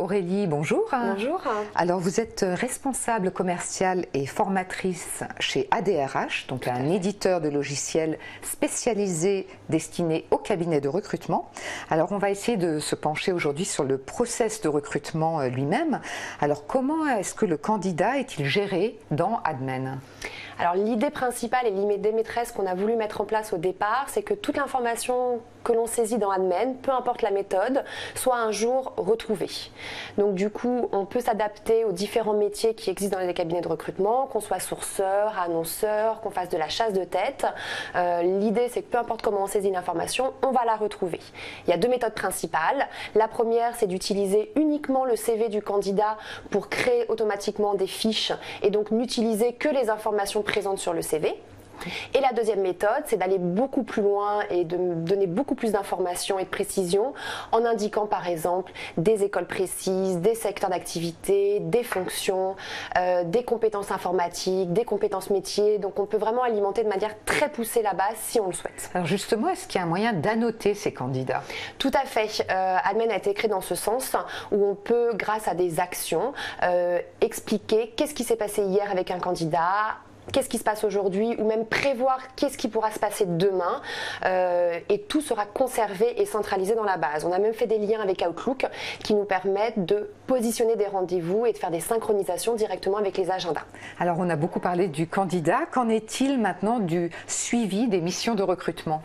Aurélie, bonjour. Bonjour. Alors vous êtes responsable commerciale et formatrice chez ADRH, donc un éditeur de logiciels spécialisé destiné au cabinet de recrutement. Alors on va essayer de se pencher aujourd'hui sur le process de recrutement lui-même. Alors comment est-ce que le candidat est-il géré dans Admen ? Alors l'idée principale et l'idée maîtresse qu'on a voulu mettre en place au départ, c'est que toute l'information que l'on saisit dans Admen, peu importe la méthode, soit un jour retrouvée. Donc du coup, on peut s'adapter aux différents métiers qui existent dans les cabinets de recrutement, qu'on soit sourceur, annonceur, qu'on fasse de la chasse de tête. L'idée, c'est que peu importe comment on saisit l'information, on va la retrouver. Il y a deux méthodes principales. La première, c'est d'utiliser uniquement le CV du candidat pour créer automatiquement des fiches et donc n'utiliser que les informations présentes sur le CV. Et la deuxième méthode, c'est d'aller beaucoup plus loin et de donner beaucoup plus d'informations et de précisions en indiquant par exemple des écoles précises, des secteurs d'activité, des fonctions, des compétences informatiques, des compétences métiers. Donc on peut vraiment alimenter de manière très poussée la base si on le souhaite. Alors justement, est-ce qu'il y a un moyen d'annoter ces candidats ? Tout à fait. Admen a été créé dans ce sens où on peut, grâce à des actions, expliquer qu'est-ce qui s'est passé hier avec un candidat, qu'est-ce qui se passe aujourd'hui ou même prévoir qu'est-ce qui pourra se passer demain et tout sera conservé et centralisé dans la base. On a même fait des liens avec Outlook qui nous permettent de positionner des rendez-vous et de faire des synchronisations directement avec les agendas. Alors on a beaucoup parlé du candidat, qu'en est-il maintenant du suivi des missions de recrutement ?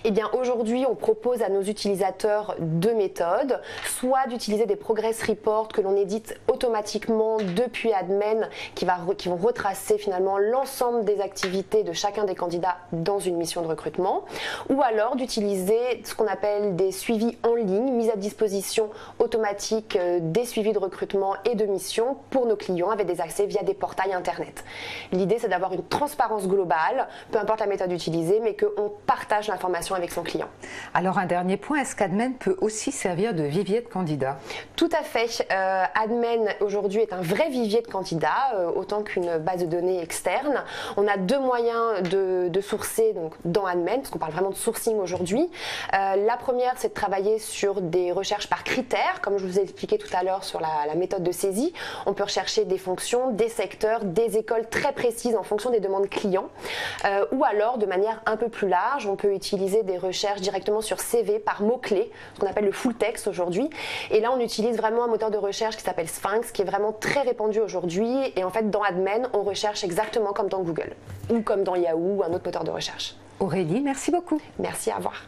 Eh bien aujourd'hui on propose à nos utilisateurs deux méthodes, soit d'utiliser des progress reports que l'on édite automatiquement depuis Admen qui vont retracer finalement l'ensemble des activités de chacun des candidats dans une mission de recrutement, ou alors d'utiliser ce qu'on appelle des suivis en ligne, mise à disposition automatique des suivis de recrutement et de mission pour nos clients avec des accès via des portails internet. L'idée c'est d'avoir une transparence globale, peu importe la méthode utilisée, mais qu'on partage l'information avec son client. Alors un dernier point, est-ce qu'Admen peut aussi servir de vivier de candidats ? Tout à fait. Admen aujourd'hui est un vrai vivier de candidats, autant qu'une base de données externe. On a deux moyens de sourcer donc, dans Admen, parce qu'on parle vraiment de sourcing aujourd'hui. La première, c'est de travailler sur des recherches par critères, comme je vous ai expliqué tout à l'heure sur la méthode de saisie. On peut rechercher des fonctions, des secteurs, des écoles très précises en fonction des demandes clients. Ou alors, de manière un peu plus large, on peut utiliser des recherches directement sur CV par mots-clés, ce qu'on appelle le full text aujourd'hui. Et là, on utilise vraiment un moteur de recherche qui s'appelle Sphinx, qui est vraiment très répandu aujourd'hui. Et en fait, dans Admen, on recherche exactement comme dans Google ou comme dans Yahoo ou un autre moteur de recherche. Aurélie, merci beaucoup. Merci, à revoir.